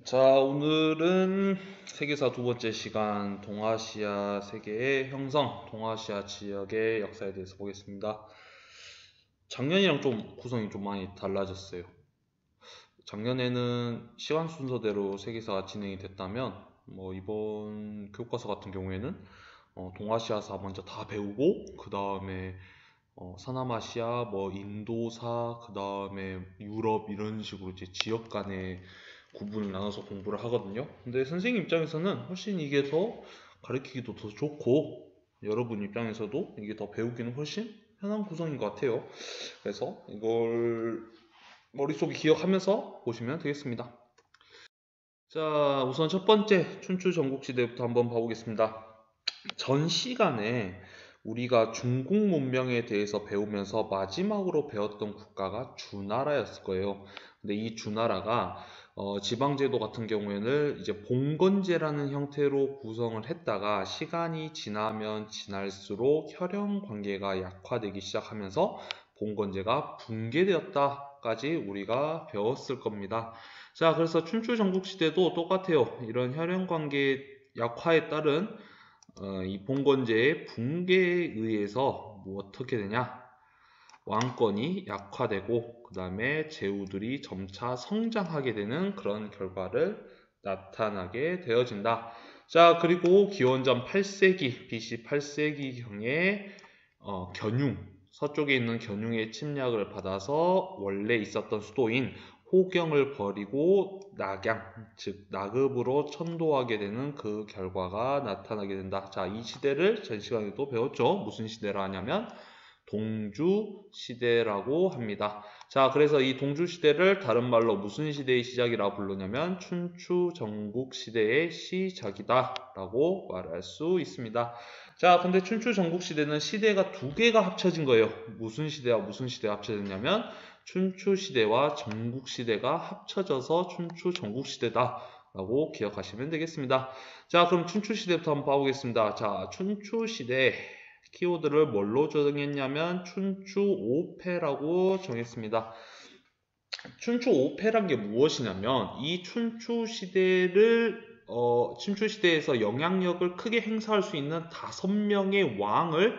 자, 오늘은 세계사 두 번째 시간 동아시아 세계의 형성, 동아시아 지역의 역사에 대해서 보겠습니다. 작년이랑 좀 구성이 좀 많이 달라졌어요. 작년에는 시간 순서대로 세계사가 진행이 됐다면, 이번 교과서 같은 경우에는 동아시아사 먼저 다 배우고, 그 다음에 서남아시아, 인도사, 그 다음에 유럽 이런 식으로 이제 지역 간의 구분을 나눠서 공부를 하거든요. 근데 선생님 입장에서는 훨씬 이게 더 가르치기도 더 좋고 여러분 입장에서도 이게 더 배우기는 훨씬 편한 구성인 것 같아요. 그래서 이걸 머릿속에 기억하면서 보시면 되겠습니다. 자, 우선 첫 번째 춘추 전국시대부터 한번 봐보겠습니다. 전 시간에 우리가 중국 문명에 대해서 배우면서 마지막으로 배웠던 국가가 주나라였을 거예요. 근데 이 주나라가 지방제도 같은 경우에는 이제 봉건제라는 형태로 구성을 했다가 시간이 지나면 지날수록 혈연 관계가 약화되기 시작하면서 봉건제가 붕괴되었다까지 우리가 배웠을 겁니다. 자, 그래서 춘추 전국시대도 똑같아요. 이런 혈연 관계 약화에 따른 이 봉건제의 붕괴에 의해서 어떻게 되냐? 왕권이 약화되고 그 다음에 제후들이 점차 성장하게 되는 그런 결과를 나타나게 되어진다. 자, 그리고 기원전 8세기, BC 8세기경에 견융, 서쪽에 있는 견융의 침략을 받아서 원래 있었던 수도인 호경을 버리고 낙양, 즉 나급으로 천도하게 되는 그 결과가 나타나게 된다. 자, 이 시대를 전 시간에도 배웠죠. 무슨 시대라 하냐면 동주 시대라고 합니다. 자, 그래서 이 동주 시대를 다른 말로 무슨 시대의 시작이라 부르냐면 춘추 전국 시대의 시작이다 라고 말할 수 있습니다. 자, 근데 춘추 전국 시대는 시대가 두 개가 합쳐진 거예요. 무슨 시대와 무슨 시대가 합쳐졌냐면 춘추 시대와 전국 시대가 합쳐져서 춘추 전국 시대다 라고 기억하시면 되겠습니다. 자, 그럼 춘추 시대부터 한번 봐보겠습니다. 자, 춘추 시대 키워드를 뭘로 정했냐면 춘추 5패라고 정했습니다. 춘추 5패란 게 무엇이냐면 이 춘추 시대에서 영향력을 크게 행사할 수 있는 5명의 왕을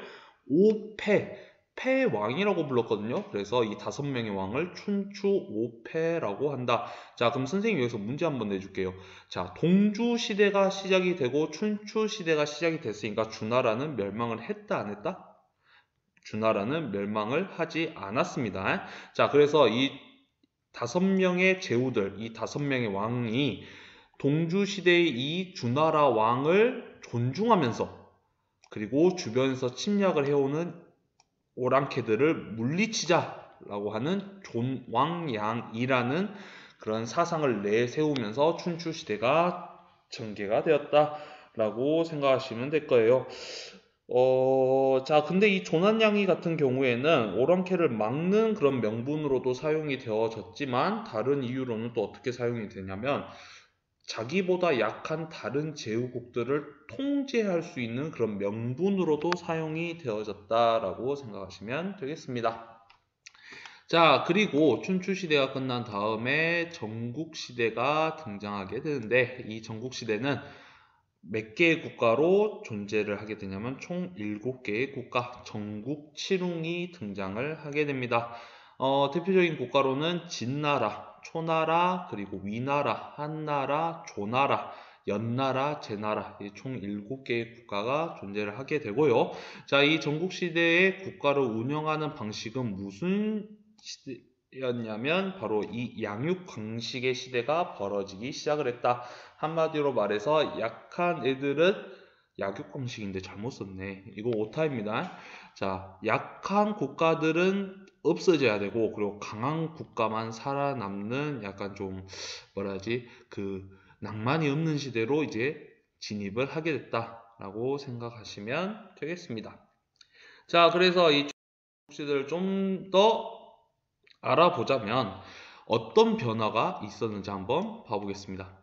5패, 패왕이라고 불렀거든요. 그래서 이 5명의 왕을 춘추 5패라고 한다. 자, 그럼 선생님이 여기서 문제 한번 내줄게요. 자, 동주 시대가 시작이 되고 춘추 시대가 시작이 됐으니까 주나라는 멸망을 했다, 안 했다? 주나라는 멸망을 하지 않았습니다. 자, 그래서 이 5명의 제후들, 이 5명의 왕이 동주시대의 이 주나라 왕을 존중하면서 그리고 주변에서 침략을 해오는 오랑캐들을 물리치자라고 하는 존왕양이라는 그런 사상을 내세우면서 춘추시대가 전개가 되었다라고 생각하시면 될 거예요. 자, 근데 이 조난양이 같은 경우에는 오랑캐를 막는 그런 명분으로도 사용이 되어졌지만 다른 이유로는 또 어떻게 사용이 되냐면 자기보다 약한 다른 제후국들을 통제할 수 있는 그런 명분으로도 사용이 되어졌다라고 생각하시면 되겠습니다. 자, 그리고 춘추시대가 끝난 다음에 전국시대가 등장하게 되는데 이 전국시대는 몇 개의 국가로 존재를 하게 되냐면 총 7개의 국가, 전국 칠웅이 등장을 하게 됩니다. 대표적인 국가로는 진나라, 초나라, 그리고 위나라, 한나라, 조나라, 연나라, 제나라 총 7개의 국가가 존재를 하게 되고요. 자, 이 전국시대의 국가를 운영하는 방식은 무슨 시대였냐면 바로 이 양육강식의 시대가 벌어지기 시작을 했다. 한마디로 말해서 약한 애들은 약육강식인데 잘못 썼네. 이거 오타입니다. 자, 약한 국가들은 없어져야 되고 그리고 강한 국가만 살아남는 약간 좀 뭐라 하지 그 낭만이 없는 시대로 이제 진입을 하게 됐다라고 생각하시면 되겠습니다. 자, 그래서 이 시대를 좀 더 알아보자면 어떤 변화가 있었는지 한번 봐보겠습니다.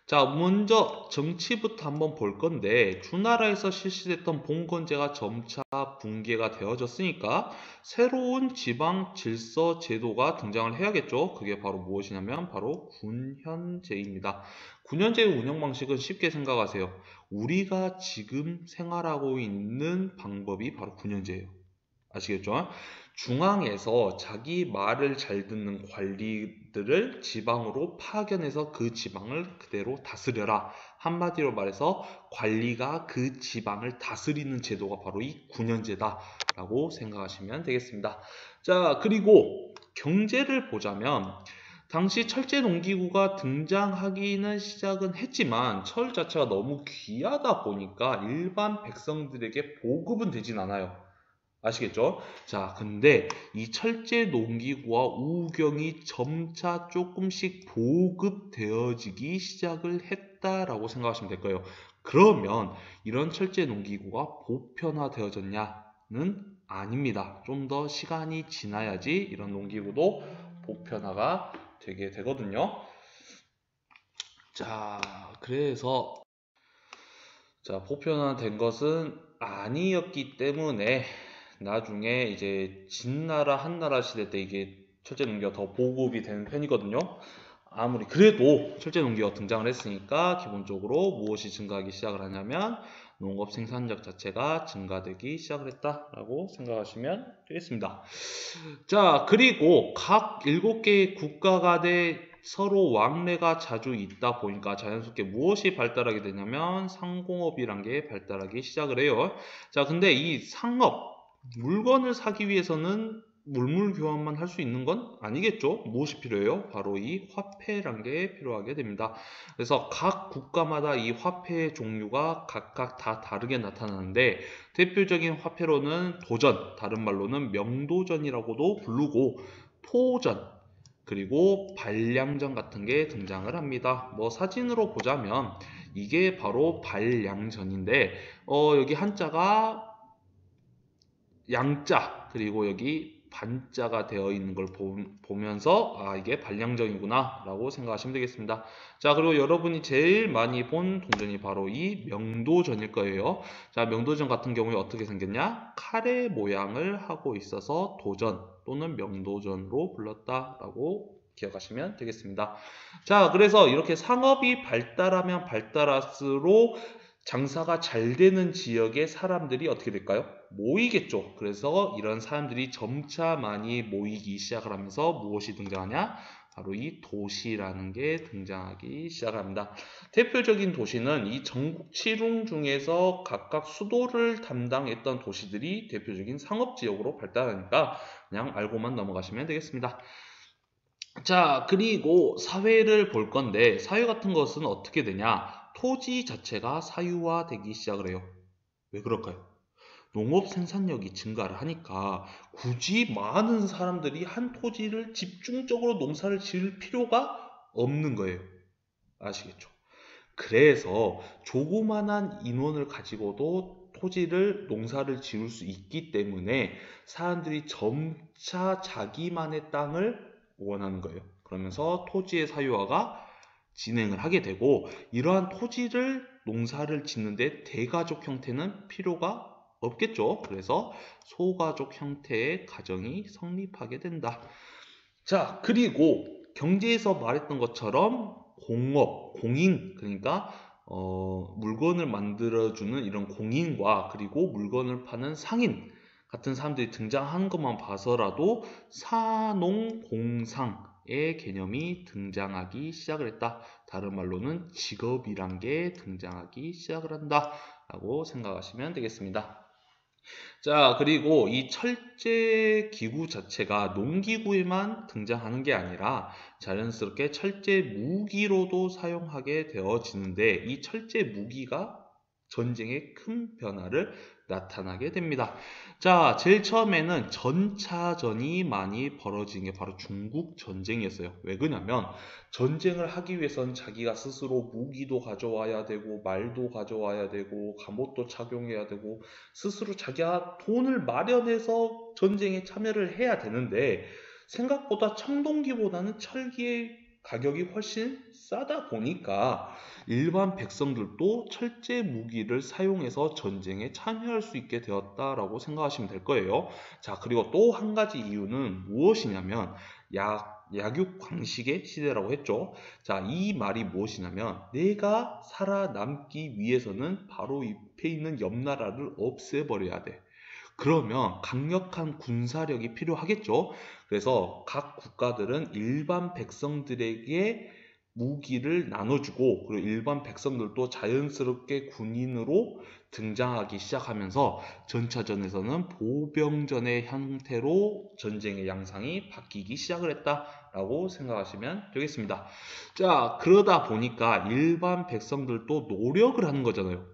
자, 먼저 정치부터 한번 볼 건데, 주나라에서 실시됐던 봉건제가 점차 붕괴가 되어졌으니까 새로운 지방 질서 제도가 등장을 해야겠죠. 그게 바로 무엇이냐면 바로 군현제입니다. 군현제의 운영 방식은 쉽게 생각하세요. 우리가 지금 생활하고 있는 방법이 바로 군현제예요. 아시겠죠? 중앙에서 자기 말을 잘 듣는 관리들을 지방으로 파견해서 그 지방을 그대로 다스려라. 한마디로 말해서 관리가 그 지방을 다스리는 제도가 바로 이 군현제다라고 생각하시면 되겠습니다. 자, 그리고 경제를 보자면 당시 철제 농기구가 등장하기는 시작은 했지만 철 자체가 너무 귀하다 보니까 일반 백성들에게 보급은 되진 않아요. 아시겠죠? 자, 근데 이 철제 농기구와 우경이 점차 조금씩 보급되어지기 시작을 했다라고 생각하시면 될 거예요. 그러면 이런 철제 농기구가 보편화되어졌냐는 아닙니다. 좀 더 시간이 지나야지 이런 농기구도 보편화가 되게 되거든요. 자, 그래서 보편화된 것은 아니었기 때문에 나중에 이제 진나라 한나라 시대 때 이게 철제 농기가 더 보급이 되는 편이거든요. 아무리 그래도 철제 농기가 등장을 했으니까 기본적으로 무엇이 증가하기 시작을 하냐면 농업 생산력 자체가 증가되기 시작을 했다라고 생각하시면 되겠습니다. 자, 그리고 각 7개의 국가 간에 서로 왕래가 자주 있다 보니까 자연스럽게 무엇이 발달하게 되냐면 상공업이란 게 발달하기 시작을 해요. 자, 근데 이 상업, 물건을 사기 위해서는 물물 교환만 할 수 있는 건 아니겠죠? 무엇이 필요해요? 바로 이 화폐란 게 필요하게 됩니다. 그래서 각 국가마다 이 화폐의 종류가 각각 다 다르게 나타나는데 대표적인 화폐로는 도전, 다른 말로는 명도전이라고도 부르고 포전, 그리고 반량전 같은 게 등장을 합니다. 뭐 사진으로 보자면 이게 바로 반량전인데 여기 한자가 양자 그리고 여기 반자가 되어 있는 걸 보면서 이게 반량전이구나 라고 생각하시면 되겠습니다. 자, 그리고 여러분이 제일 많이 본 동전이 바로 이 명도전일 거예요. 자, 명도전 같은 경우에 어떻게 생겼냐? 카레 모양을 하고 있어서 도전 또는 명도전으로 불렀다라고 기억하시면 되겠습니다. 자, 그래서 이렇게 상업이 발달하면 발달할수록 장사가 잘 되는 지역의 사람들이 어떻게 될까요? 모이겠죠. 그래서 이런 사람들이 점차 많이 모이기 시작을 하면서 무엇이 등장하냐? 바로 이 도시라는 게 등장하기 시작합니다. 대표적인 도시는 이 전국 7웅 중에서 각각 수도를 담당했던 도시들이 대표적인 상업지역으로 발달하니까 그냥 알고만 넘어가시면 되겠습니다. 자, 그리고 사회를 볼 건데 사회 같은 것은 어떻게 되냐? 토지 자체가 사유화되기 시작을 해요. 왜 그럴까요? 농업 생산력이 증가를 하니까 굳이 많은 사람들이 한 토지를 집중적으로 농사를 지을 필요가 없는 거예요. 아시겠죠? 그래서 조그만한 인원을 가지고도 토지를 농사를 지을 수 있기 때문에 사람들이 점차 자기만의 땅을 원하는 거예요. 그러면서 토지의 사유화가 진행을 하게 되고 이러한 토지를 농사를 짓는데 대가족 형태는 필요가 없겠죠. 그래서 소가족 형태의 가정이 성립하게 된다. 자, 그리고 경제에서 말했던 것처럼 공업, 공인, 그러니까 물건을 만들어주는 이런 공인과 그리고 물건을 파는 상인 같은 사람들이 등장하는 것만 봐서라도 사농공상의 개념이 등장하기 시작을 했다. 다른 말로는 직업이란 게 등장하기 시작을 한다 라고 생각하시면 되겠습니다. 자, 그리고 이 철제 기구 자체가 농기구에만 등장하는 게 아니라 자연스럽게 철제 무기로도 사용하게 되어지는데 이 철제 무기가 전쟁에 큰 변화를 나타나게 됩니다. 자, 제일 처음에는 전차전이 많이 벌어진 게 바로 중국 전쟁이었어요. 왜 그러냐면 전쟁을 하기 위해서는 자기가 스스로 무기도 가져와야 되고 말도 가져와야 되고 갑옷도 착용해야 되고 스스로 자기가 돈을 마련해서 전쟁에 참여를 해야 되는데 생각보다 청동기보다는 철기에 가격이 훨씬 싸다 보니까 일반 백성들도 철제 무기를 사용해서 전쟁에 참여할 수 있게 되었다라고 생각하시면 될 거예요. 자, 그리고 또 한 가지 이유는 무엇이냐면 약육강식의 시대라고 했죠. 자, 이 말이 무엇이냐면 내가 살아남기 위해서는 바로 옆에 있는 옆 나라를 없애버려야 돼. 그러면 강력한 군사력이 필요하겠죠. 그래서 각 국가들은 일반 백성들에게 무기를 나눠주고 그리고 일반 백성들도 자연스럽게 군인으로 등장하기 시작하면서 전차전에서는 보병전의 형태로 전쟁의 양상이 바뀌기 시작을 했다라고 생각하시면 되겠습니다. 자, 그러다 보니까 일반 백성들도 노력을 하는 거잖아요.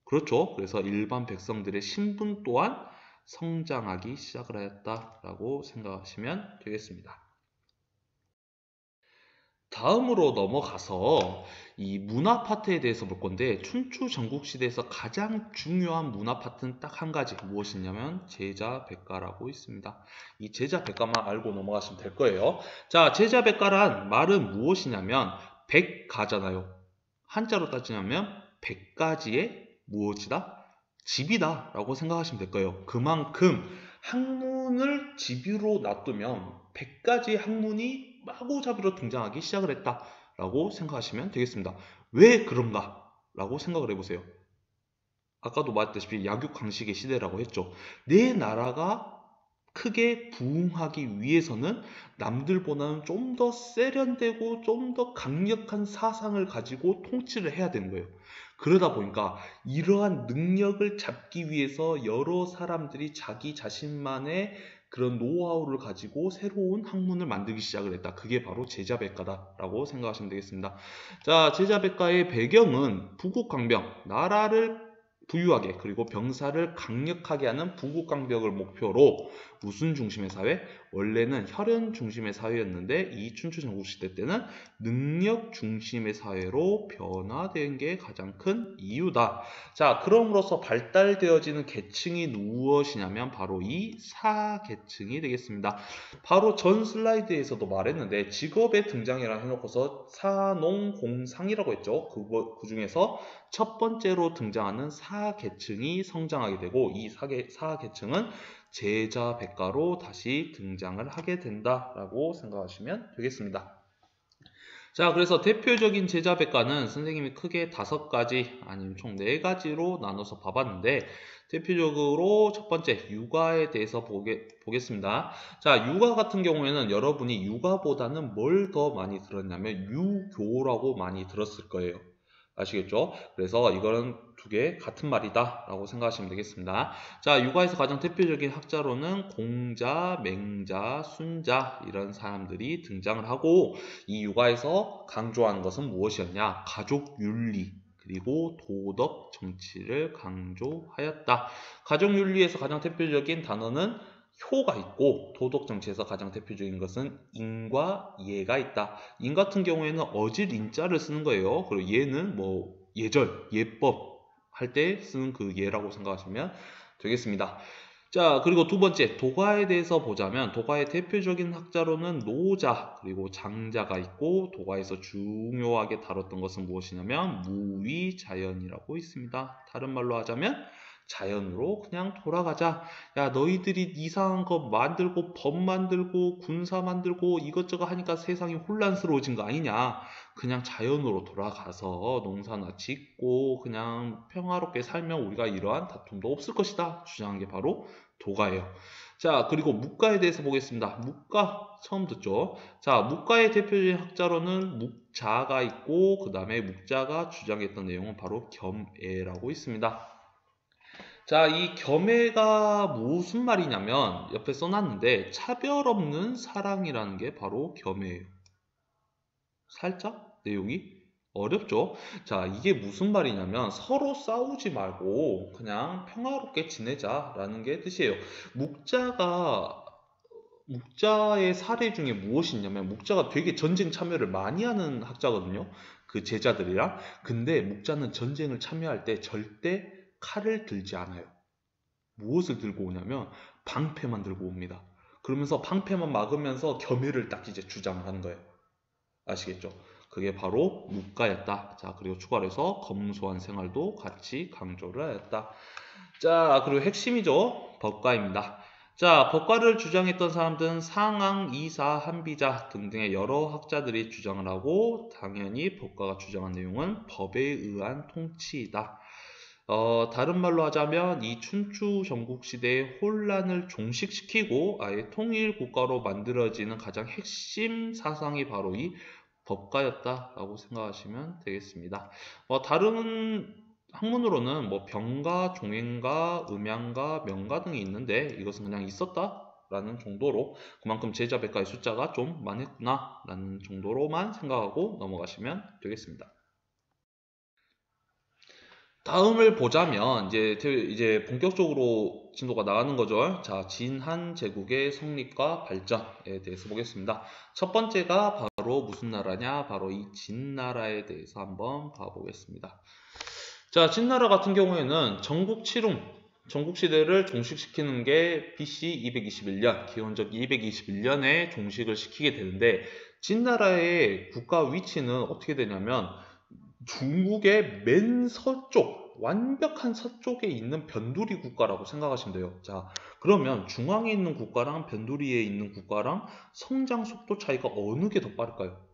그렇죠. 그래서 일반 백성들의 신분 또한 성장하기 시작을 하였다라고 생각하시면 되겠습니다. 다음으로 넘어가서 이 문화 파트에 대해서 볼 건데 춘추 전국시대에서 가장 중요한 문화 파트는 딱 한 가지 무엇이냐면 제자백가라고 있습니다. 이 제자백가만 알고 넘어가시면 될 거예요. 자, 제자백가란 말은 무엇이냐면 백가잖아요. 한자로 따지면 100가지의 무엇이다? 집이다 라고 생각하시면 될 거예요. 그만큼 학문을 집유로 놔두면 100가지의 학문이 마구잡이로 등장하기 시작을 했다 라고 생각하시면 되겠습니다. 왜 그런가? 라고 생각을 해보세요. 아까도 말했다시피 약육강식의 시대라고 했죠. 내 나라가 크게 부흥하기 위해서는 남들보다는 좀 더 세련되고 좀 더 강력한 사상을 가지고 통치를 해야 되는 거예요. 그러다 보니까 이러한 능력을 잡기 위해서 여러 사람들이 자기 자신만의 그런 노하우를 가지고 새로운 학문을 만들기 시작을 했다. 그게 바로 제자백가다라고 생각하시면 되겠습니다. 자, 제자백가의 배경은 부국강병, 나라를 부유하게 그리고 병사를 강력하게 하는 부국강병을 목표로 무슨 중심의 사회? 원래는 혈연 중심의 사회였는데 이 춘추 전국시대 때는 능력 중심의 사회로 변화된 게 가장 큰 이유다. 자, 그럼으로써 발달되어지는 계층이 무엇이냐면 바로 이 사계층이 되겠습니다. 바로 전 슬라이드에서도 말했는데 직업의 등장이라 해놓고서 사농공상이라고 했죠. 그 중에서 첫 번째로 등장하는 사계층이 성장하게 되고 이 사계층은 제자백가로 다시 등장을 하게 된다라고 생각하시면 되겠습니다. 자, 그래서 대표적인 제자백가는 선생님이 크게 5가지 아니면 총 4가지로 나눠서 봐봤는데 대표적으로 첫 번째 육아에 대해서 보겠습니다. 자, 육아 같은 경우에는 여러분이 육아보다는 뭘 더 많이 들었냐면 유교라고 많이 들었을 거예요. 아시겠죠? 그래서 이거는 두 개 같은 말이다 라고 생각하시면 되겠습니다. 자, 육아에서 가장 대표적인 학자로는 공자, 맹자, 순자 이런 사람들이 등장을 하고 이 육아에서 강조하는 것은 무엇이었냐? 가족 윤리 그리고 도덕 정치를 강조하였다. 가족 윤리에서 가장 대표적인 단어는 효가 있고 도덕 정치에서 가장 대표적인 것은 인과 예가 있다. 인 같은 경우에는 어질 인자를 쓰는 거예요. 그리고 예는 뭐 예절, 예법 할 때 쓰는 그 예라고 생각하시면 되겠습니다. 자, 그리고 두 번째 도가에 대해서 보자면 도가의 대표적인 학자로는 노자 그리고 장자가 있고 도가에서 중요하게 다뤘던 것은 무엇이냐면 무위자연이라고 있습니다. 다른 말로 하자면 자연으로 그냥 돌아가자. 야, 너희들이 이상한 거 만들고 법 만들고 군사 만들고 이것저것 하니까 세상이 혼란스러워진 거 아니냐. 그냥 자연으로 돌아가서 농사나 짓고 그냥 평화롭게 살면 우리가 이러한 다툼도 없을 것이다. 주장한 게 바로 도가예요. 자, 그리고 묵가에 대해서 보겠습니다. 묵가 처음 듣죠? 자, 묵가의 대표적인 학자로는 묵자가 있고 그 다음에 묵자가 주장했던 내용은 바로 겸애라고 있습니다. 자, 이 겸애가 무슨 말이냐면 옆에 써놨는데 차별 없는 사랑이라는 게 바로 겸애예요. 살짝 내용이 어렵죠? 자, 이게 무슨 말이냐면 서로 싸우지 말고 그냥 평화롭게 지내자라는 게 뜻이에요. 묵자의 사례 중에 무엇이 있냐면 묵자가 되게 전쟁 참여를 많이 하는 학자거든요. 그 제자들이랑. 근데 묵자는 전쟁을 참여할 때 절대 칼을 들지 않아요. 무엇을 들고 오냐면 방패만 들고 옵니다. 그러면서 방패만 막으면서 겸해를 딱 이제 주장을 하는 거예요. 아시겠죠? 그게 바로 묵가였다. 자, 그리고 추가로 해서 검소한 생활도 같이 강조를 하였다. 자, 그리고 핵심이죠. 법가입니다. 자, 법가를 주장했던 사람들은 상항, 이사, 한비자 등등의 여러 학자들이 주장을 하고 당연히 법가가 주장한 내용은 법에 의한 통치이다. 다른 말로 하자면 이 춘추 전국시대의 혼란을 종식시키고 아예 통일 국가로 만들어지는 가장 핵심 사상이 바로 이 법가였다라고 생각하시면 되겠습니다. 다른 학문으로는 뭐 병가, 종행가, 음양가, 명가 등이 있는데 이것은 그냥 있었다라는 정도로 그만큼 제자 백가의 숫자가 좀 많았구나라는 정도로만 생각하고 넘어가시면 되겠습니다. 다음을 보자면 이제 본격적으로 진도가 나가는 거죠. 자, 진한 제국의 성립과 발전에 대해서 보겠습니다. 첫 번째가 바로 무슨 나라냐? 바로 이 진나라에 대해서 한번 봐보겠습니다. 자, 진나라 같은 경우에는 전국시대를 종식시키는 게 BC 221년, 기원적 221년에 종식을 시키게 되는데 진나라의 국가 위치는 어떻게 되냐면 중국의 맨 서쪽, 완벽한 서쪽에 있는 변두리 국가라고 생각하시면 돼요. 자, 그러면 중앙에 있는 국가랑 변두리에 있는 국가랑 성장 속도 차이가 어느 게 더 빠를까요?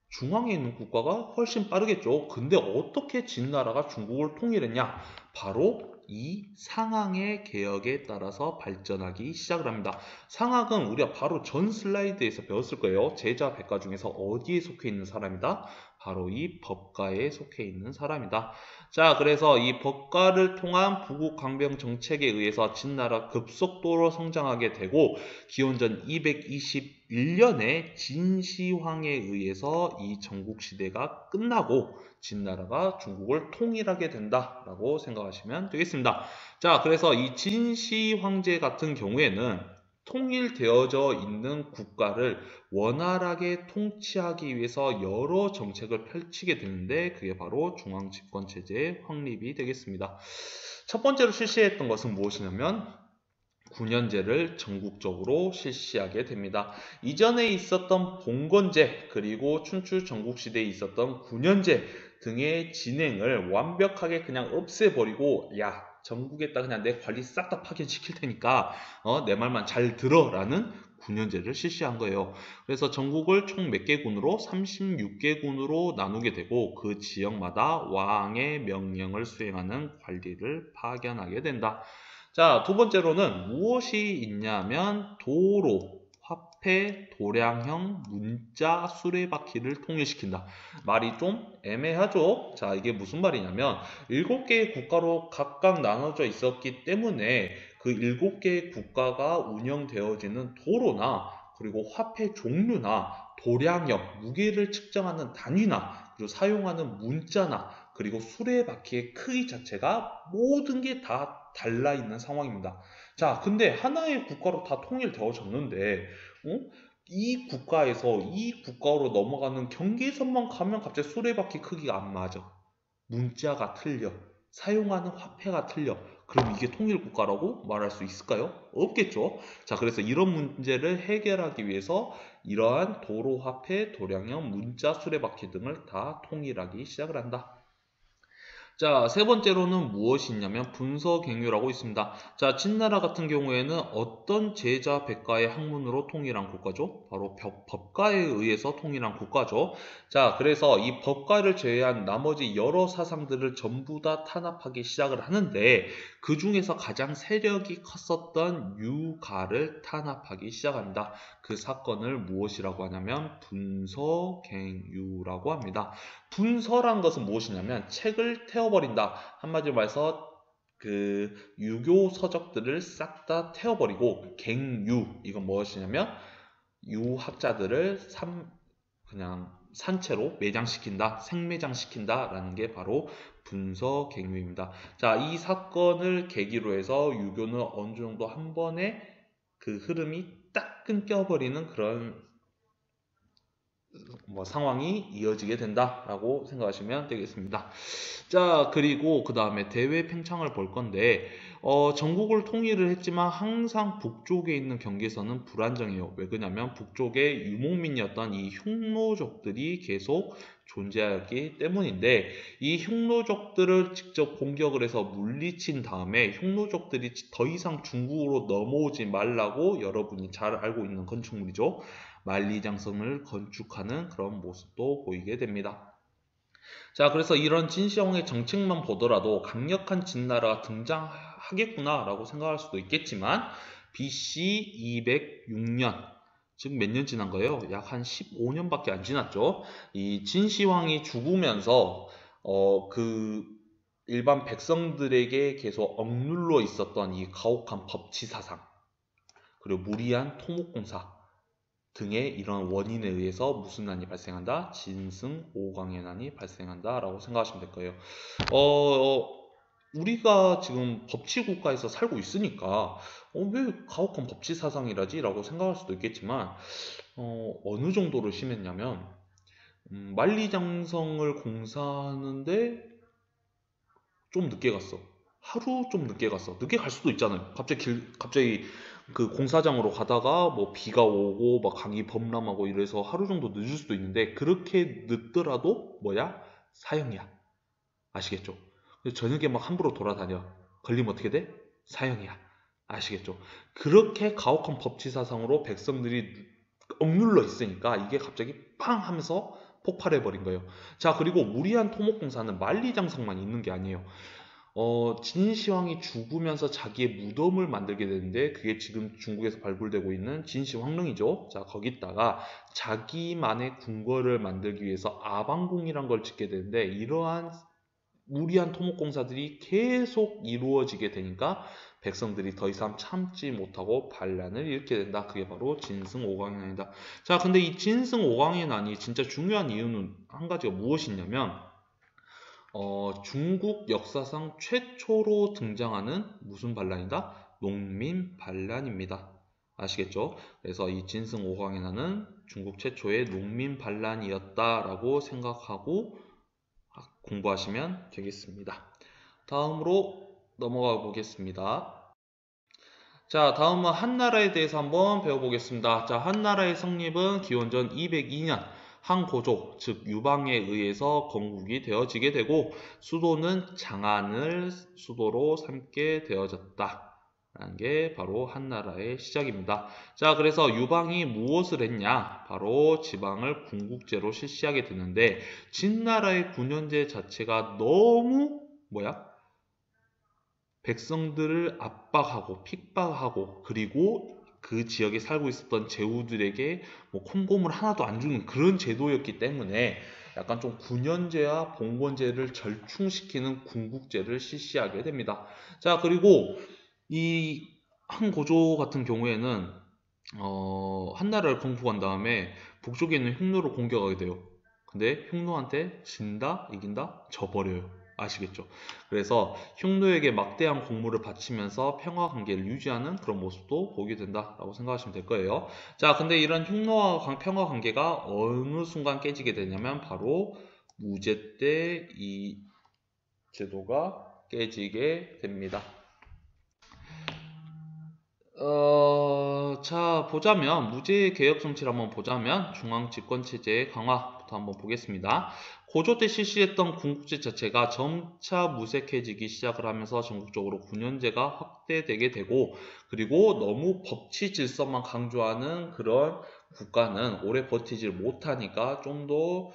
중앙에 있는 국가가 훨씬 빠르겠죠. 근데 어떻게 진나라가 중국을 통일했냐? 바로 이 상항의 개혁에 따라서 발전하기 시작을 합니다. 상항은 우리가 바로 전 슬라이드에서 배웠을 거예요. 제자 백가 중에서 어디에 속해 있는 사람이다? 바로 이 법가에 속해 있는 사람이다. 자, 그래서 이 법가를 통한 부국 강병 정책에 의해서 진나라 급속도로 성장하게 되고 기원전 221년에 진시황에 의해서 이 전국시대가 끝나고 진나라가 중국을 통일하게 된다라고 생각하시면 되겠습니다. 자, 그래서 이 진시 황제 같은 경우에는 통일되어져 있는 국가를 원활하게 통치하기 위해서 여러 정책을 펼치게 되는데 그게 바로 중앙집권체제의 확립이 되겠습니다. 첫 번째로 실시했던 것은 무엇이냐면 군현제를 전국적으로 실시하게 됩니다. 이전에 있었던 봉건제 그리고 춘추 전국시대에 있었던 군현제 등의 진행을 완벽하게 그냥 없애버리고 야 전국에다 그냥 내 관리 싹 다 파견시킬 테니까 내 말만 잘 들어 라는 군현제를 실시한 거예요. 그래서 전국을 총 몇 개 군으로 36개 군으로 나누게 되고 그 지역마다 왕의 명령을 수행하는 관리를 파견하게 된다. 자, 두 번째로는 무엇이 있냐면 도로, 화폐, 도량형, 문자, 수레바퀴를 통일시킨다. 말이 좀 애매하죠? 자, 이게 무슨 말이냐면 7개의 국가로 각각 나눠져 있었기 때문에 그 7개의 국가가 운영되어지는 도로나 그리고 화폐 종류나 도량형, 무게를 측정하는 단위나 그리고 사용하는 문자나 그리고 수레바퀴의 크기 자체가 모든 게 다 달라 있는 상황입니다. 자, 근데 하나의 국가로 다 통일되어졌는데, 이 국가에서 이 국가로 넘어가는 경계선만 가면 갑자기 수레바퀴 크기가 안 맞아. 문자가 틀려. 사용하는 화폐가 틀려. 그럼 이게 통일 국가라고 말할 수 있을까요? 없겠죠. 자, 그래서 이런 문제를 해결하기 위해서 이러한 도로 화폐, 도량형, 문자, 수레바퀴 등을 다 통일하기 시작을 한다. 자, 세 번째로는 무엇이 있냐면 분서갱유라고 있습니다. 자, 진나라 같은 경우에는 어떤 제자 백가의 학문으로 통일한 국가죠? 바로 법가에 의해서 통일한 국가죠. 자, 그래서 이 법가를 제외한 나머지 여러 사상들을 전부 다 탄압하기 시작을 하는데 그 중에서 가장 세력이 컸었던 유가를 탄압하기 시작합니다. 그 사건을 무엇이라고 하냐면 분서갱유라고 합니다. 분서란 것은 무엇이냐면 책을 태워버린다. 한마디로 말해서 그 유교 서적들을 싹 다 태워버리고 갱유 이건 무엇이냐면 유학자들을 그냥 산채로 매장시킨다, 생매장시킨다라는 게 바로 분서갱유입니다. 자, 이 사건을 계기로 해서 유교는 어느 정도 한 번에 그 흐름이 딱 끊겨버리는 그런 상황이 이어지게 된다라고 생각하시면 되겠습니다. 자, 그리고 그 다음에 대외 팽창을 볼 건데, 전국을 통일을 했지만 항상 북쪽에 있는 경계선은 불안정해요. 왜 그러냐면 북쪽에 유목민이었던 이 흉노족들이 계속 존재하기 때문인데, 이 흉노족들을 직접 공격을 해서 물리친 다음에 흉노족들이 더 이상 중국으로 넘어오지 말라고 여러분이 잘 알고 있는 건축물이죠. 만리장성을 건축하는 그런 모습도 보이게 됩니다. 자, 그래서 이런 진시황의 정책만 보더라도 강력한 진나라가 등장하겠구나라고 생각할 수도 있겠지만 BC 206년, 즉 몇 년 지난 거예요? 약 한 15년밖에 안 지났죠. 이 진시황이 죽으면서 그 일반 백성들에게 계속 억눌러 있었던 이 가혹한 법치 사상, 그리고 무리한 토목공사 등의 이런 원인에 의해서 무슨 난이 발생한다? 진승오광의 난이 발생한다 라고 생각하시면 될 거예요. 우리가 지금 법치국가에서 살고 있으니까 왜 가혹한 법치 사상이라지? 라고 생각할 수도 있겠지만 어느 정도로 심했냐면 만리장성을 공사하는데 좀 늦게 갔어. 하루 좀 늦게 갔어. 늦게 갈 수도 있잖아요. 갑자기 그 공사장으로 가다가 뭐 비가 오고 막 강이 범람하고 이래서 하루 정도 늦을 수도 있는데 그렇게 늦더라도 뭐야? 사형이야. 아시겠죠? 저녁에 막 함부로 돌아다녀. 걸리면 어떻게 돼? 사형이야. 아시겠죠? 그렇게 가혹한 법치 사상으로 백성들이 억눌러 있으니까 이게 갑자기 팡 하면서 폭발해 버린 거예요. 자, 그리고 무리한 토목공사는 만리장성만 있는 게 아니에요. 진시황이 죽으면서 자기의 무덤을 만들게 되는데 그게 지금 중국에서 발굴되고 있는 진시황릉이죠. 자, 거기다가 자기만의 궁궐을 만들기 위해서 아방궁이란 걸 짓게 되는데 이러한 무리한 토목공사들이 계속 이루어지게 되니까 백성들이 더 이상 참지 못하고 반란을 일으키게 된다. 그게 바로 진승오광의 난이다. 자, 근데 이 진승오광의 난이 진짜 중요한 이유는 한 가지가 무엇이냐면 중국 역사상 최초로 등장하는 무슨 반란이다? 농민 반란입니다. 아시겠죠? 그래서 이 진승오광의 난은 중국 최초의 농민 반란이었다라고 생각하고 공부하시면 되겠습니다. 다음으로 넘어가 보겠습니다. 자, 다음은 한나라에 대해서 한번 배워보겠습니다. 자, 한나라의 성립은 기원전 202년 한고조, 즉 유방에 의해서 건국이 되어지게 되고 수도는 장안을 수도로 삼게 되어졌다. 라는 게 바로 한나라의 시작입니다. 자, 그래서 유방이 무엇을 했냐? 바로 지방을 군국제로 실시하게 되는데 진나라의 군현제 자체가 너무 백성들을 압박하고 핍박하고 그리고 그 지역에 살고 있었던 제후들에게 뭐 콩고물 하나도 안 주는 그런 제도였기 때문에 약간 좀 군현제와 봉건제를 절충시키는 군국제를 실시하게 됩니다. 자, 그리고 이 한고조 같은 경우에는 한나라를 건국한 다음에 북쪽에 있는 흉노를 공격하게 돼요. 근데 흉노한테 진다, 이긴다, 져버려요. 아시겠죠? 그래서 흉노에게 막대한 공물을 바치면서 평화 관계를 유지하는 그런 모습도 보게 된다라고 생각하시면 될 거예요. 자, 근데 이런 흉노와 평화 관계가 어느 순간 깨지게 되냐면 바로 무제 때 이 제도가 깨지게 됩니다. 자, 보자면, 무제 개혁 정치를 한번 보자면, 중앙 집권 체제의 강화부터 한번 보겠습니다. 고조 때 실시했던 군국제 자체가 점차 무색해지기 시작을 하면서 전국적으로 군현제가 확대되게 되고, 그리고 너무 법치 질서만 강조하는 그런 국가는 오래 버티질 못하니까 좀 더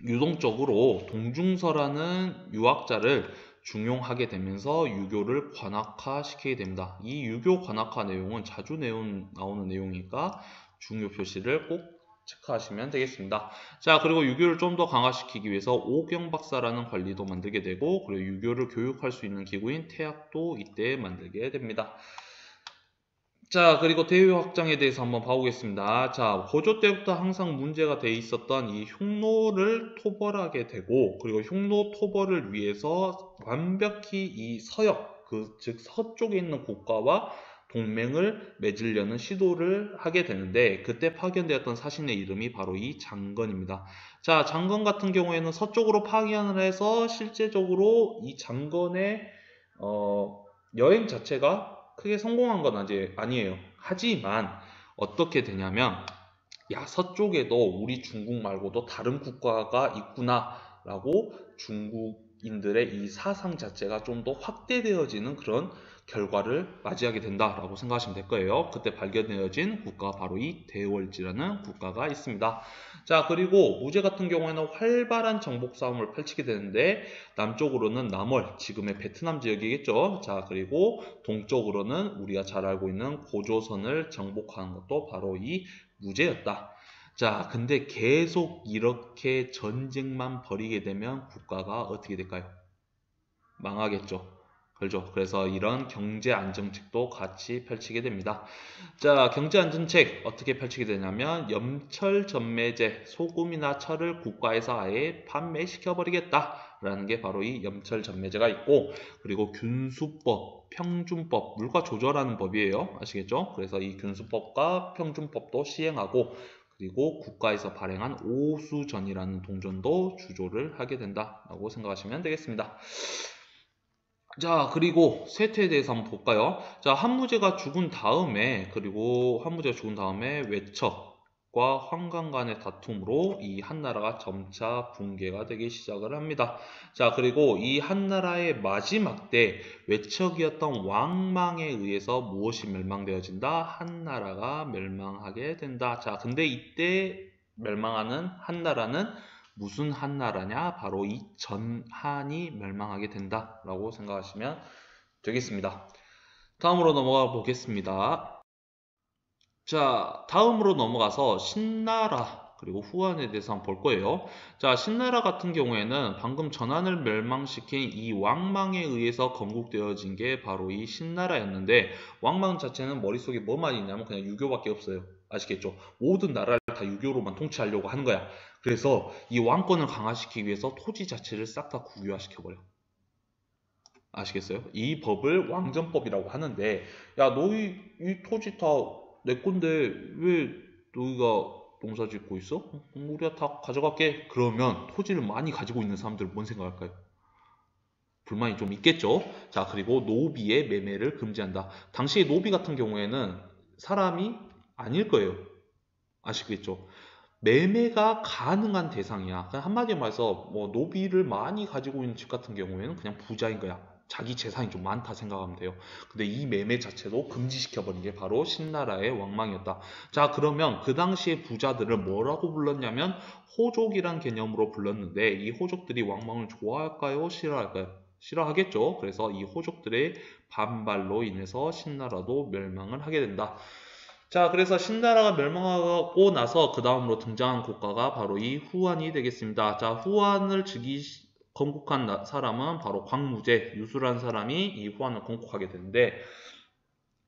유동적으로 동중서라는 유학자를 중용하게 되면서 유교를 관학화시키게 됩니다. 이 유교 관학화 내용은 자주 나오는 내용이니까 중요 표시를 꼭 체크하시면 되겠습니다. 자, 그리고 유교를 좀 더 강화시키기 위해서 오경박사라는 관리도 만들게 되고 그리고 유교를 교육할 수 있는 기구인 태학도 이때 만들게 됩니다. 자, 그리고 대외 확장에 대해서 한번 봐보겠습니다. 자, 고조 때부터 항상 문제가 돼 있었던 이 흉노를 토벌하게 되고, 그리고 흉노 토벌을 위해서 완벽히 이 서역, 즉 서쪽에 있는 국가와 동맹을 맺으려는 시도를 하게 되는데 그때 파견되었던 사신의 이름이 바로 이 장건입니다. 자, 장건 같은 경우에는 서쪽으로 파견을 해서 실제적으로 이 장건의 여행 자체가 크게 성공한 건 아직 아니에요. 하지만 어떻게 되냐면 야, 서쪽에도 우리 중국 말고도 다른 국가가 있구나 라고 중국인들의 이 사상 자체가 좀 더 확대되어지는 그런 결과를 맞이하게 된다라고 생각하시면 될 거예요. 그때 발견되어진 국가가 바로 이 대월지라는 국가가 있습니다. 자, 그리고 무제 같은 경우에는 활발한 정복 싸움을 펼치게 되는데 남쪽으로는 남월, 지금의 베트남 지역이겠죠. 자, 그리고 동쪽으로는 우리가 잘 알고 있는 고조선을 정복하는 것도 바로 이 무제였다. 자, 근데 계속 이렇게 전쟁만 벌이게 되면 국가가 어떻게 될까요? 망하겠죠. 그렇죠. 그래서 이런 경제 안정책도 같이 펼치게 됩니다. 자, 경제 안정책 어떻게 펼치게 되냐면 염철 전매제, 소금이나 철을 국가에서 아예 판매시켜 버리겠다라는 게 바로 이 염철 전매제가 있고, 그리고 균수법, 평준법, 물가 조절하는 법이에요. 아시겠죠? 그래서 이 균수법과 평준법도 시행하고, 그리고 국가에서 발행한 오수전이라는 동전도 주조를 하게 된다라고 생각하시면 되겠습니다. 자, 그리고 쇠퇴에 대해서 한번 볼까요? 자, 한무제가 죽은 다음에, 외척과 황강 간의 다툼으로 이 한나라가 점차 붕괴가 되기 시작을 합니다. 자, 그리고 이 한나라의 마지막 때 외척이었던 왕망에 의해서 무엇이 멸망되어진다? 한나라가 멸망하게 된다. 자, 근데 이때 멸망하는 한나라는 무슨 한나라냐? 바로 이 전한이 멸망하게 된다라고 생각하시면 되겠습니다. 다음으로 넘어가 보겠습니다. 자, 다음으로 넘어가서 신나라 그리고 후한에 대해서 한번 볼 거예요. 자, 신나라 같은 경우에는 방금 전한을 멸망시킨 이 왕망에 의해서 건국되어진 게 바로 이 신나라였는데, 왕망 자체는 머릿속에 뭐만 있냐면 그냥 유교밖에 없어요. 아시겠죠? 모든 나라를 다 유교로만 통치하려고 하는 거야. 그래서 이 왕권을 강화시키기 위해서 토지 자체를 싹 다 국유화시켜버려. 아시겠어요? 이 법을 왕전법이라고 하는데, 야, 너희 이 토지 다 내 건데 왜 너희가 농사 짓고 있어? 우리가 다 가져갈게. 그러면 토지를 많이 가지고 있는 사람들은 뭔 생각할까요? 불만이 좀 있겠죠. 자, 그리고 노비의 매매를 금지한다. 당시의 노비 같은 경우에는 사람이 아닐 거예요. 아시겠죠? 매매가 가능한 대상이야. 그냥 한마디로 말해서 뭐 노비를 많이 가지고 있는 집 같은 경우에는 그냥 부자인 거야. 자기 재산이 좀 많다 생각하면 돼요. 근데 이 매매 자체도 금지시켜버린 게 바로 신나라의 왕망이었다. 자, 그러면 그 당시에 부자들을 뭐라고 불렀냐면 호족이란 개념으로 불렀는데, 이 호족들이 왕망을 좋아할까요? 싫어할까요? 싫어하겠죠. 그래서 이 호족들의 반발로 인해서 신나라도 멸망을 하게 된다. 자, 그래서 신나라가 멸망하고 나서 그 다음으로 등장한 국가가 바로 이 후한이 되겠습니다. 자, 후한을 건국한 사람은 바로 광무제, 유수란 사람이 이 후한을 건국하게 되는데,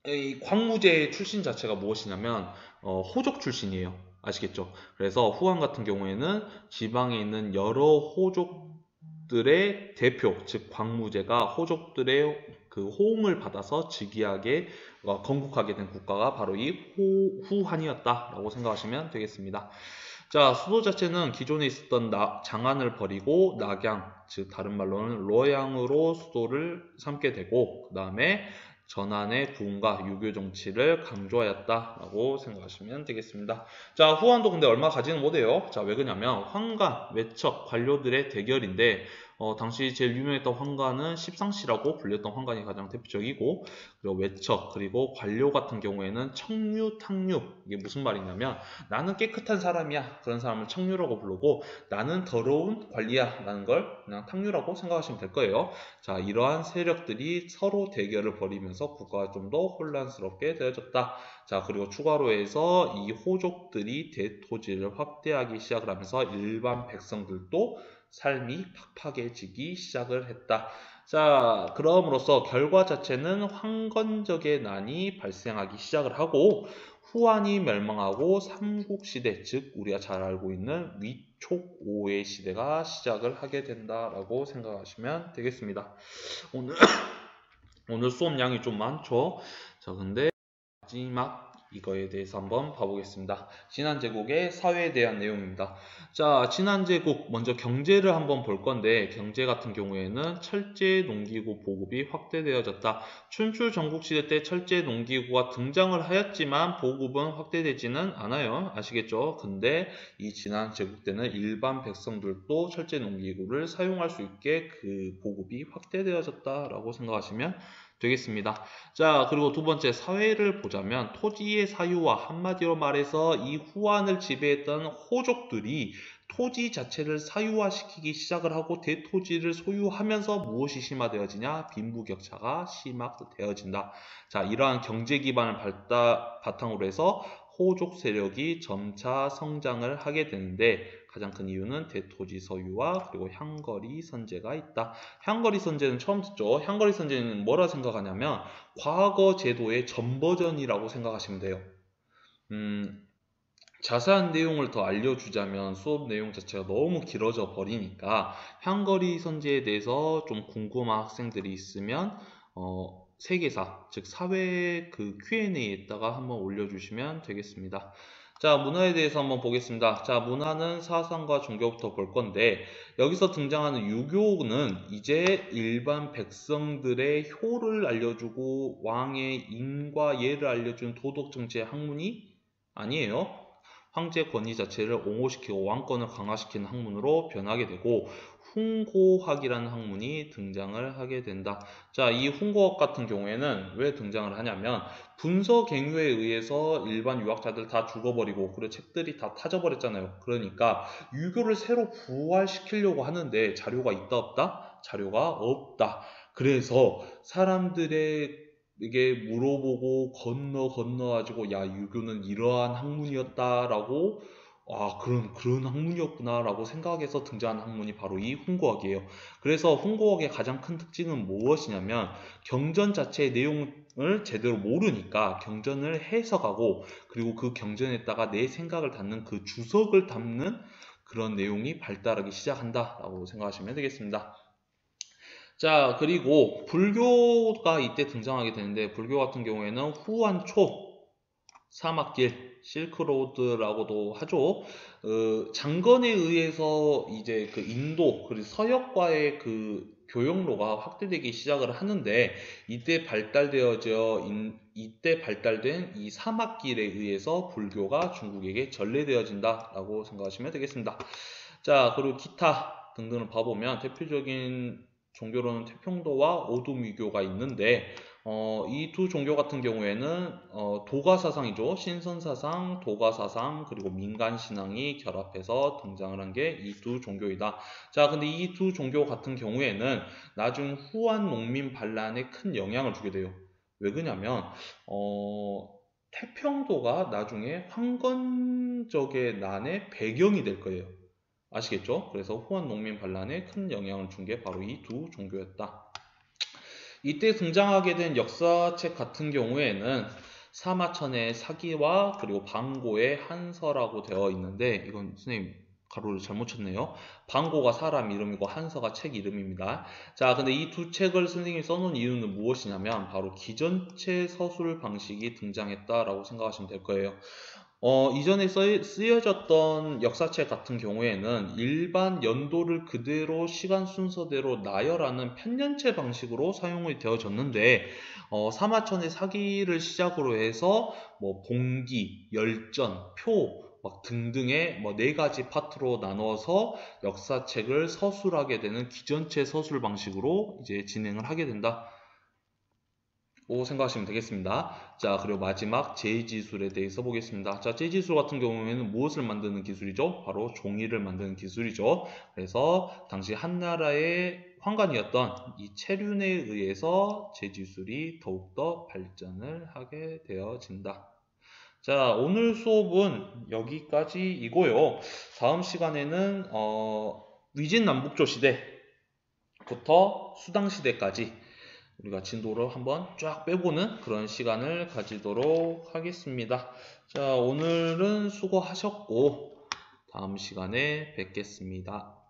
이 광무제의 출신 자체가 무엇이냐면 호족 출신이에요. 아시겠죠? 그래서 후한 같은 경우에는 지방에 있는 여러 호족들의 대표, 즉 광무제가 호족들의 그 호응을 받아서 즉위하게 건국하게 된 국가가 바로 이 후한이었다라고 생각하시면 되겠습니다. 자, 수도 자체는 기존에 있었던 장안을 버리고 낙양, 즉 다른 말로는 로양으로 수도를 삼게 되고, 그 다음에 전한의 부흥과 유교 정치를 강조하였다라고 생각하시면 되겠습니다. 자, 후한도 근데 얼마 가지는 못해요. 자, 왜 그러냐면 황관, 외척, 관료들의 대결인데, 당시 제일 유명했던 황관은 십상시라고 불렸던 황관이 가장 대표적이고, 그리고 외척, 그리고 관료 같은 경우에는 청류, 탕류. 이게 무슨 말이냐면 나는 깨끗한 사람이야. 그런 사람을 청류라고 부르고, 나는 더러운 관리야. 라는 걸 그냥 탕류라고 생각하시면 될 거예요. 자, 이러한 세력들이 서로 대결을 벌이면서 국가가 좀 더 혼란스럽게 되어졌다. 자, 그리고 추가로 해서 이 호족들이 대토지를 확대하기 시작을 하면서 일반 백성들도 삶이 팍팍해지기 시작을 했다. 자, 그럼으로써 결과 자체는 황건적의 난이 발생하기 시작을 하고, 후한이 멸망하고 삼국시대, 즉 우리가 잘 알고 있는 위촉오의 시대가 시작을 하게 된다라고 생각하시면 되겠습니다. 오늘 수업 양이 좀 많죠? 자, 근데 마지막 이거에 대해서 한번 봐보겠습니다. 진한제국의 사회에 대한 내용입니다. 자, 진한제국 먼저 경제를 한번 볼 건데 경제 같은 경우에는 철제 농기구 보급이 확대되어졌다. 춘추 전국시대 때 철제 농기구가 등장을 하였지만 보급은 확대되지는 않아요. 아시겠죠? 근데 이 진한제국 때는 일반 백성들도 철제 농기구를 사용할 수 있게 그 보급이 확대되어졌다라고 생각하시면 되겠습니다. 자, 그리고 두 번째 사회를 보자면 토지의 사유와 한마디로 말해서 이 후한을 지배했던 호족들이 토지 자체를 사유화시키기 시작을 하고 대토지를 소유하면서 무엇이 심화되어지냐? 빈부격차가 심화되어진다. 자, 이러한 경제 기반을 바탕으로 해서 호족 세력이 점차 성장을 하게 되는데 가장 큰 이유는 대토지 소유와 그리고 향거리 선제가 있다. 향거리 선제는 처음 듣죠? 향거리 선제는 뭐라 생각하냐면 과거 제도의 전버전이라고 생각하시면 돼요. 자세한 내용을 더 알려주자면 수업 내용 자체가 너무 길어져 버리니까 향거리 선제에 대해서 좀 궁금한 학생들이 있으면 세계사, 즉 사회 그 Q&A에다가 한번 올려주시면 되겠습니다. 자, 문화에 대해서 한번 보겠습니다. 자, 문화는 사상과 종교부터 볼 건데 여기서 등장하는 유교는 이제 일반 백성들의 효를 알려주고 왕의 인과 예를 알려주는 도덕 정치의 학문이 아니에요. 황제 권위 자체를 옹호시키고 왕권을 강화시키는 학문으로 변하게 되고 훈고학이라는 학문이 등장을 하게 된다. 자, 이 훈고학 같은 경우에는 왜 등장을 하냐면 분서갱유에 의해서 일반 유학자들 다 죽어버리고 그리고 책들이 다 타져버렸잖아요. 그러니까 유교를 새로 부활시키려고 하는데 자료가 있다 없다? 자료가 없다. 그래서 사람들의 이게 물어보고 건너가지고 야 유교는 이러한 학문이었다라고 그런 학문이었구나라고 생각해서 등장한 학문이 바로 이 훈고학이에요. 그래서 훈고학의 가장 큰 특징은 무엇이냐면 경전 자체의 내용을 제대로 모르니까 경전을 해석하고 그리고 그 경전에다가 내 생각을 담는 그 주석을 담는 그런 내용이 발달하기 시작한다라고 생각하시면 되겠습니다. 자, 그리고 불교가 이때 등장하게 되는데 불교 같은 경우에는 후한 초 사막길 실크로드라고도 하죠. 장건에 의해서 이제 그 인도 그리고 서역과의 그 교역로가 확대되기 시작을 하는데 이때 발달된 이 사막길에 의해서 불교가 중국에게 전래되어진다라고 생각하시면 되겠습니다. 자, 그리고 기타 등등을 봐보면 대표적인 종교로는 태평도와 오두미교가 있는데 이 두 종교 같은 경우에는 도가사상이죠. 신선사상, 도가사상, 그리고 민간신앙이 결합해서 등장을 한 게 이 두 종교이다. 자, 근데 이 두 종교 같은 경우에는 나중 후한 농민 반란에 큰 영향을 주게 돼요. 왜 그러냐면 태평도가 나중에 황건적의 난의 배경이 될 거예요. 아시겠죠? 그래서 후한 농민 반란에 큰 영향을 준 게 바로 이 두 종교였다. 이때 등장하게 된 역사책 같은 경우에는 사마천의 사기와 그리고 방고의 한서라고 되어 있는데 이건 선생님 가로를 잘못 쳤네요. 방고가 사람 이름이고 한서가 책 이름입니다. 자, 근데 이 두 책을 선생님이 써놓은 이유는 무엇이냐면 바로 기전체 서술 방식이 등장했다라고 생각하시면 될 거예요. 이전에 쓰여졌던 역사책 같은 경우에는 일반 연도를 그대로 시간 순서대로 나열하는 편년체 방식으로 사용이 되어졌는데 사마천의 사기를 시작으로 해서 뭐 봉기, 열전, 표 막 등등의 뭐 4가지 파트로 나눠서 역사책을 서술하게 되는 기전체 서술 방식으로 이제 진행을 하게 된다. 생각하시면 되겠습니다. 자, 그리고 마지막 제지술에 대해서 보겠습니다. 자, 제지술 같은 경우에는 무엇을 만드는 기술이죠? 바로 종이를 만드는 기술이죠. 그래서 당시 한나라의 황관이었던 이 체륜에 의해서 제지술이 더욱더 발전을 하게 되어진다. 자, 오늘 수업은 여기까지이고요. 다음 시간에는 위진남북조 시대부터 수당시대까지 우리가 진도를 한번 쫙 빼보는 그런 시간을 가지도록 하겠습니다. 자, 오늘은 수고하셨고 다음 시간에 뵙겠습니다.